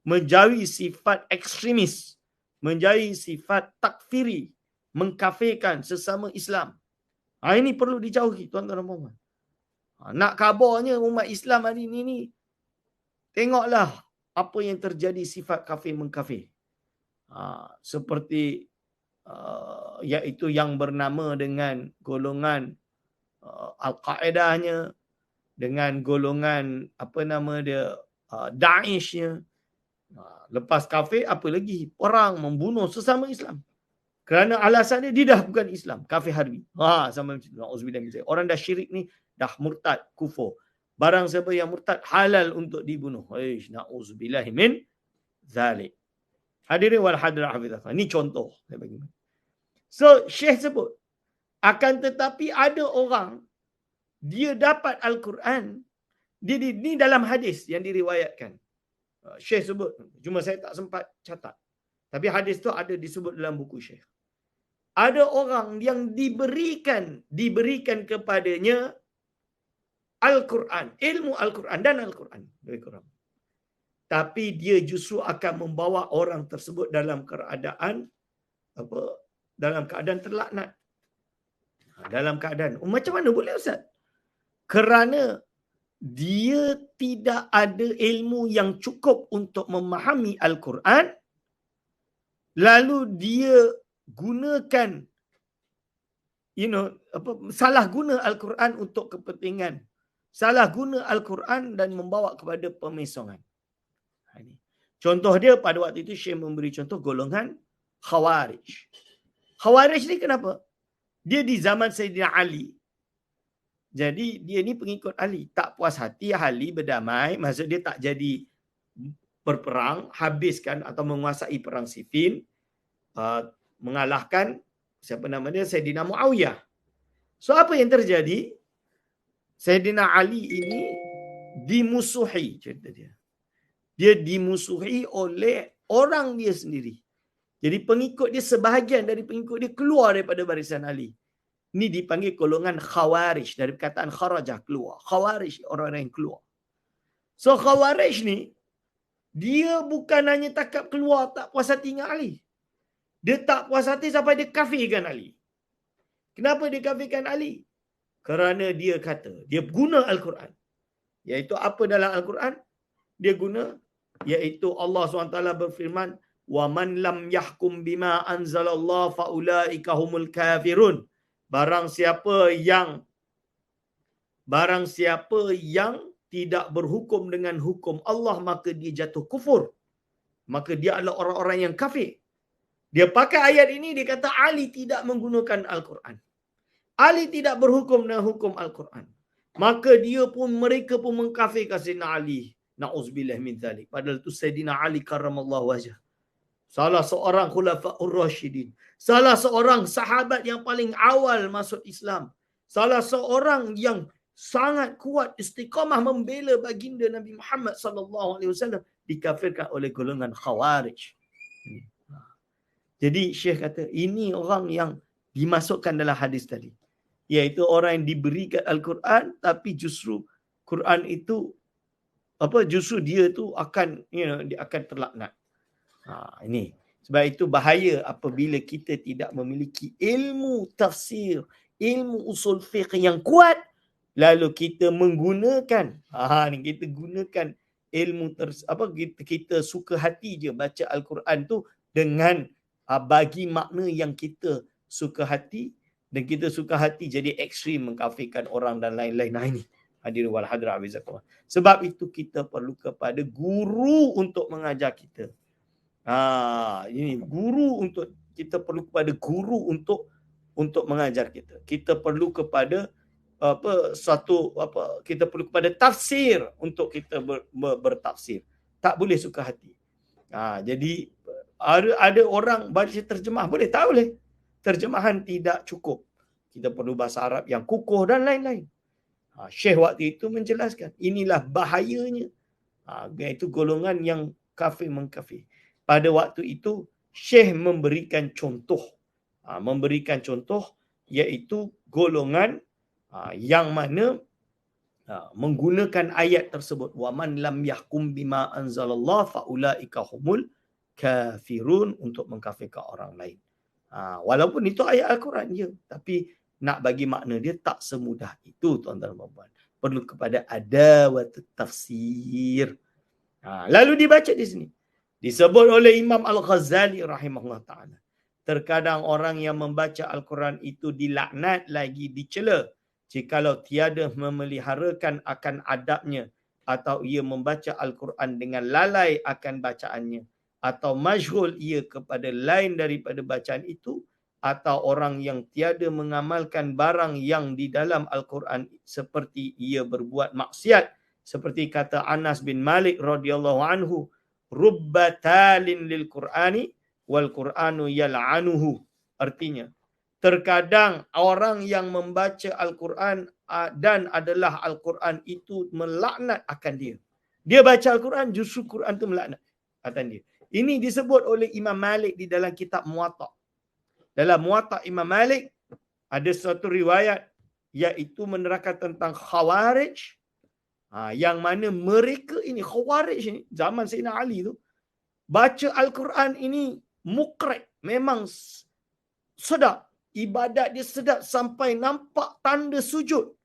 menjauhi sifat ekstremis, menjauhi sifat takfiri, mengkafirkan sesama Islam. Ini perlu dijauhi, tuan-tuan dan puan. Nak kabarnya umat Islam hari ini, tengoklah apa yang terjadi sifat kafir mengkafir. Seperti iaitu yang bernama dengan golongan Al-Qaedahnya, dengan golongan Daeshnya. Lepas kafir, apa lagi? Perang, membunuh sesama Islam. Kerana alasan dia dah bukan Islam, kafir harbi. Sama macam tu. Na'udzubillah. Orang dah syirik ni, dah murtad, kufur. Barang siapa yang murtad, halal untuk dibunuh. Na'udzubillah min zalik. Hadirin wal hadirat hafizahullah. Ini contoh. So, Syekh sebut, akan tetapi ada orang, dia dapat Al-Quran, ini dalam hadis yang diriwayatkan. Syekh sebut. Cuma saya tak sempat catat. Tapi hadis tu ada disebut dalam buku Syekh. Ada orang yang diberikan kepadanya Al-Quran, ilmu Al-Quran dan Al-Quran. Lebih kurang. Tapi dia justru akan membawa orang tersebut dalam keadaan terlaknat. Dalam keadaan, macam mana boleh Ustaz? Kerana dia tidak ada ilmu yang cukup untuk memahami Al-Quran, lalu dia gunakan salah guna Al-Quran untuk kepentingan, salah guna Al-Quran dan membawa kepada pemesongan. Contoh dia pada waktu itu Syekh memberi contoh golongan Khawarij. Khawarij ni kenapa? Dia di zaman Sayyidina Ali. Jadi dia ni pengikut Ali. Tak puas hati Ali berdamai. Maksud dia tak jadi berperang, habiskan atau menguasai perang Siffin. Mengalahkan siapa nama dia? Sayyidina Muawiyah. So apa yang terjadi? Sayyidina Ali ini dimusuhi, cerita dia. Dia dimusuhi oleh orang dia sendiri. Jadi pengikut dia, sebahagian dari pengikut dia keluar daripada barisan Ali. Ini dipanggil golongan Khawarij. Dari perkataan kharajah, keluar. Khawarij, orang-orang yang keluar. So Khawarij ni, dia bukan hanya takap keluar tak puas hati dengan Ali. Dia tak puas hati sampai dia kafirkan Ali. Kenapa dia kafirkan Ali? Kerana dia kata, dia guna Al-Quran. Iaitu apa dalam Al-Quran? Dia guna, iaitu Allah SWT berfirman, وَمَنْ لَمْ يَحْكُمْ بِمَا أَنْزَلَ اللَّهُ فَأُولَٰئِكَ هُمُ الْكَافِرُونَ. Barang siapa yang tidak berhukum dengan hukum Allah, maka dia jatuh kufur. Maka dia adalah orang-orang yang kafir. Dia pakai ayat ini, dia kata Ali tidak menggunakan Al-Quran. Ali tidak berhukum dengan hukum Al-Quran. Maka mereka pun mengkafirkan Sayyidina Ali. Na'udzubillah min dzalik. Padahal itu Sayyidina Ali karramallahu wajhah. Salah seorang khulafa'ur rasyidin. Salah seorang sahabat yang paling awal masuk Islam. Salah seorang yang sangat kuat istiqamah membela baginda Nabi Muhammad sallallahu alaihi wasallam dikafirkan oleh golongan Khawarij. Jadi Syekh kata ini orang yang dimasukkan dalam hadis tadi. Iaitu orang yang diberikan Al-Quran tapi justru Quran itu justru dia tu akan dia akan terlaknat. Ini sebab itu bahaya apabila kita tidak memiliki ilmu tafsir, ilmu usul fiqh yang kuat, lalu kita menggunakan kita gunakan ilmu kita suka hati je baca Al-Quran tu dengan bagi makna yang kita suka hati, dan kita suka hati jadi ekstrim mengkafirkan orang dan lain-lain. Nah ini hadirin wal hadirat azizakumullah. Sebab itu kita perlu kepada guru untuk mengajar kita. Ini guru untuk kita perlu kepada guru untuk mengajar kita. Kita perlu kepada kita perlu kepada tafsir untuk kita bertafsir. Tak boleh suka hati. Jadi ada orang baca terjemah boleh, tak boleh. Terjemahan tidak cukup. Kita perlu bahasa Arab yang kukuh dan lain-lain. Syekh waktu itu menjelaskan inilah bahayanya. Iaitu golongan yang kafir mengkafir. Pada waktu itu Syekh memberikan contoh. Iaitu golongan yang mana menggunakan ayat tersebut. وَمَنْ لَمْ يَحْكُمْ بِمَا أَنْزَلَ اللَّهُ فَأُولَٰئِكَ هُمُ الْكَافِرُونَ, untuk mengkafirkan orang lain. Walaupun itu ayat Al-Quran je, tapi nak bagi makna dia tak semudah itu, tuan-tuan dan puan-puan. Perlu kepada adawat tafsir. Lalu dibaca di sini. Disebut oleh Imam Al-Ghazali rahimahullah ta'ala. Terkadang orang yang membaca Al-Quran itu dilaknat lagi dicela jikalau tiada memeliharakan akan adabnya, atau ia membaca Al-Quran dengan lalai akan bacaannya, atau majhul ia kepada lain daripada bacaan itu, atau orang yang tiada mengamalkan barang yang di dalam Al-Quran seperti ia berbuat maksiat. Seperti kata Anas bin Malik radhiyallahu anhu, rubbatalin lil Qur'ani wal Qur'anu yal'anuhu. Artinya, terkadang orang yang membaca Al-Quran dan adalah Al-Quran itu melaknat akan dia. Dia baca Al-Quran, justru Quran tu melaknat atas dia. Ini disebut oleh Imam Malik di dalam kitab Muwatta. Dalam Muwatta Imam Malik ada suatu riwayat iaitu menerangkan tentang Khawarij. Yang mana mereka ini, Khawarij ini, zaman Sayyidina Ali tu, baca Al-Quran ini mukrek, memang sedap. Ibadat dia sedap sampai nampak tanda sujud.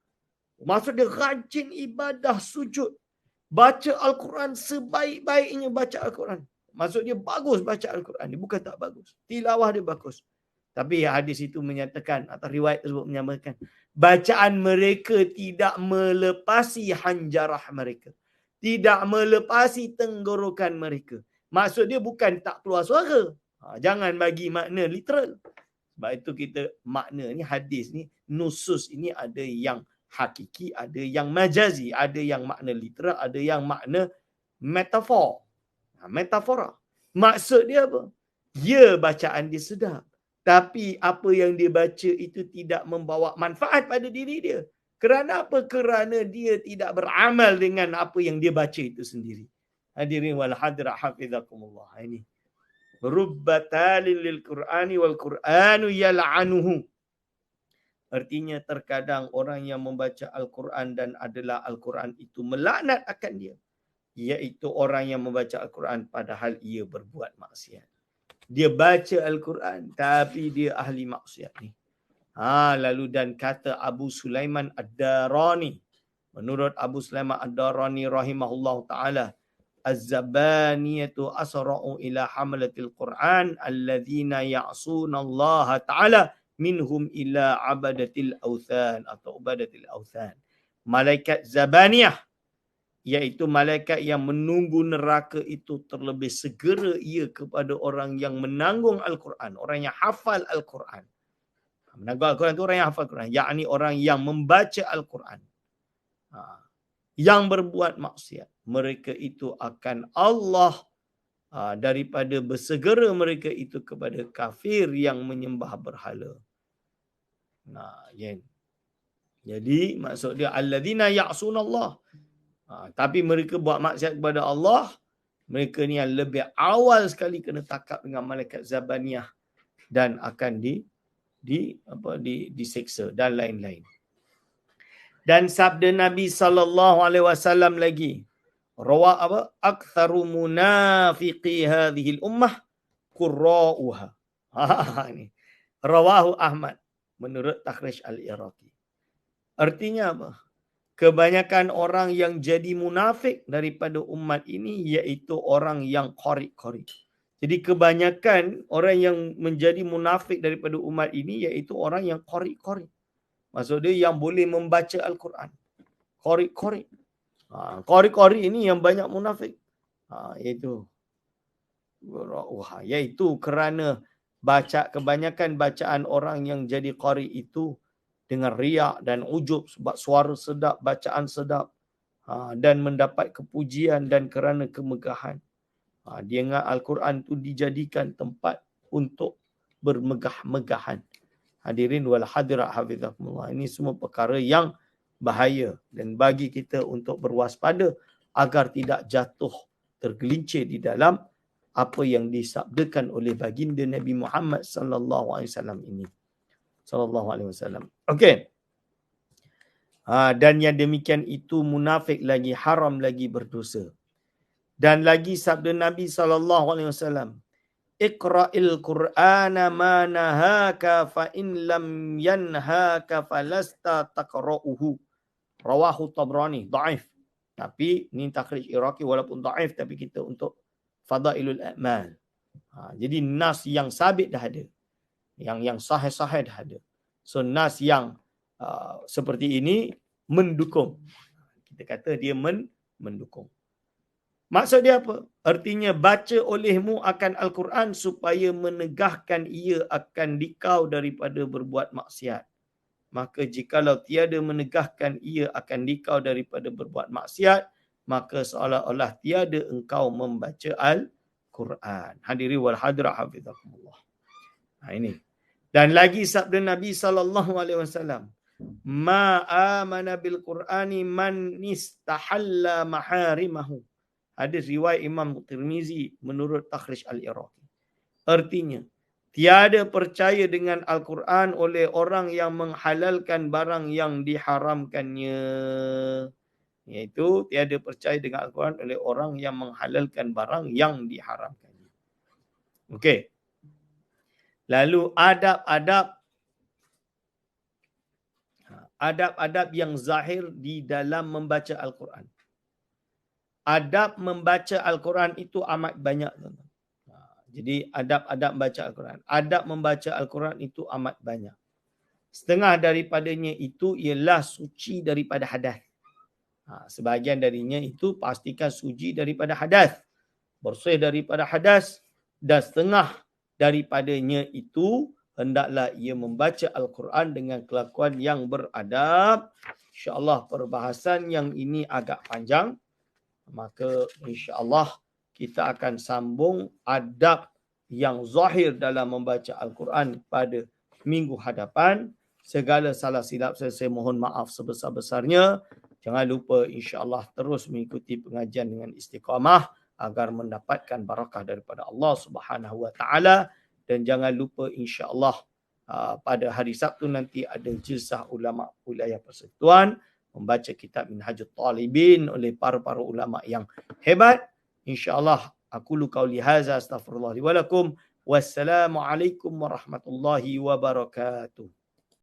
Maksud dia rajin ibadah sujud. Baca Al-Quran sebaik-baiknya baca Al-Quran. Maksud dia bagus baca Al-Quran. Dia bukan tak bagus. Tilawah dia bagus. Tapi hadis itu menyatakan, atau riwayat tersebut menyatakan, bacaan mereka tidak melepasi hanjarah mereka. Tidak melepasi tenggorokan mereka. Maksud dia bukan tak keluar suara. Jangan bagi makna literal. Sebab itu kita makna ni, hadis ni, nusus ini ada yang hakiki, ada yang majazi, ada yang makna literal, ada yang makna metafor. Metafora. Maksud dia apa? Ya, bacaan dia sedap. Tapi apa yang dia baca itu tidak membawa manfaat pada diri dia. Kerana apa? Kerana dia tidak beramal dengan apa yang dia baca itu sendiri. Hadirin wal hadirat hafizakumullah. Ini. Rubbatalil lil Qur'ani wal Qur'anu yal'anuhu. Artinya terkadang orang yang membaca Al-Quran dan adalah Al-Quran itu melaknat akan dia. Iaitu orang yang membaca Al-Quran padahal ia berbuat maksiat. Dia baca Al-Quran tapi dia ahli maksiat ni. Lalu dan kata Abu Sulaiman Ad-Darani. Menurut Abu Sulaiman Ad-Darani rahimahullah ta'ala. Az-zabaniyatu asra'u ila hamlatil Quran alladhina ya'suna Allah ta'ala minhum ila abadatil awthan atau ubadatil awthan. Malaikat Zabaniyah, iaitu malaikat yang menunggu neraka itu terlebih segera ia kepada orang yang menanggung Al-Quran, orang yang hafal Al-Quran. Menanggung Al-Quran itu orang yang hafal Al-Quran, yakni orang yang membaca Al-Quran. Yang berbuat maksiat, mereka itu akan Allah daripada bersegera mereka itu kepada kafir yang menyembah berhala. Jadi maksud dia alladzina ya'sunallah. Tapi mereka buat maksiat kepada Allah, mereka ni yang lebih awal sekali kena takap dengan malaikat Zabaniyah dan akan diseksa dan lain-lain. Dan sabda Nabi SAW lagi, rawa apa? Aktsaru munafiqi hadhil ummah qurra'uha. Ini rawahu Ahmad menurut Takhrij Al-Iraqi. Artinya apa? Kebanyakan orang yang jadi munafik daripada umat ini iaitu orang yang qari'. Jadi kebanyakan orang yang menjadi munafik daripada umat ini iaitu orang yang qari'. Maksud dia yang boleh membaca Al-Quran. Qari'. Qari' ini yang banyak munafik. Iaitu kerana kebanyakan bacaan orang yang jadi qari itu dengan riak dan ujub sebab suara sedap, bacaan sedap dan mendapat kepujian dan kerana kemegahan. Dia ingat Al-Quran itu dijadikan tempat untuk bermegah-megahan. Hadirin wal hadirat hafizakumullah. Ini semua perkara yang bahaya dan bagi kita untuk berwaspada agar tidak jatuh tergelincir di dalam apa yang disabdakan oleh baginda Nabi Muhammad sallallahu alaihi wasallam ini. Sallallahu alaihi wasallam. Okey. Dan yang demikian itu munafik lagi, haram lagi, berdosa. Dan lagi sabda Nabi sallallahu alaihi wasallam, Iqra'il Qur'ana ma nahaka fa in lam yanhaka falasta taqra'uhu. Rawahu Tabrani, dhaif. Tapi ni takhrij Iraqi walaupun dhaif tapi kita untuk Fadailul A'mal. Jadi nas yang sabit dah ada. Yang sahih-sahih dah ada. So nas yang seperti ini mendukung. Kita kata dia mendukung. Maksud dia apa? Artinya baca olehmu akan Al-Quran supaya menegahkan ia akan dikau daripada berbuat maksiat. Maka jikalau tiada menegahkan ia akan dikau daripada berbuat maksiat, maka seolah-olah tiada engkau membaca Al-Quran. Hadiri wal hadirat hafizakumullah. Ini. Dan lagi sabda Nabi SAW, ma amana bil Qur'ani man istahalla maharimahu. Hadis riwayat Imam Tirmizi menurut Takhrij Al-Iraqi. Artinya, tiada percaya dengan Al-Quran oleh orang yang menghalalkan barang yang diharamkannya. Iaitu tiada percaya dengan Al-Quran oleh orang yang menghalalkan barang yang diharamkannya. Okey. Lalu adab-adab yang zahir di dalam membaca Al-Quran. Adab membaca Al-Quran itu amat banyak. Jadi adab-adab membaca Al-Quran. Adab membaca Al-Quran itu amat banyak. Setengah daripadanya itu ialah suci daripada hadas. Sebahagian darinya itu pastikan suci daripada hadas. Bersih daripada hadas. Dan setengah daripadanya itu hendaklah ia membaca Al-Quran dengan kelakuan yang beradab. InsyaAllah perbahasan yang ini agak panjang. Maka insya-Allah kita akan sambung adab yang zahir dalam membaca Al-Quran pada minggu hadapan. Segala salah silap saya mohon maaf sebesar-besarnya. Jangan lupa insya-Allah terus mengikuti pengajian dengan istiqamah agar mendapatkan barakah daripada Allah Subhanahu Wa Taala. Dan jangan lupa insya-Allah pada hari Sabtu nanti ada jilsah ulama wilayah Persekutuan membaca kitab Minhajul Talibin oleh para ulama yang hebat. InsyaAllah aqulu qauli hadza astaghfirullah li wa lakum. Wassalamualaikum warahmatullahi wabarakatuh.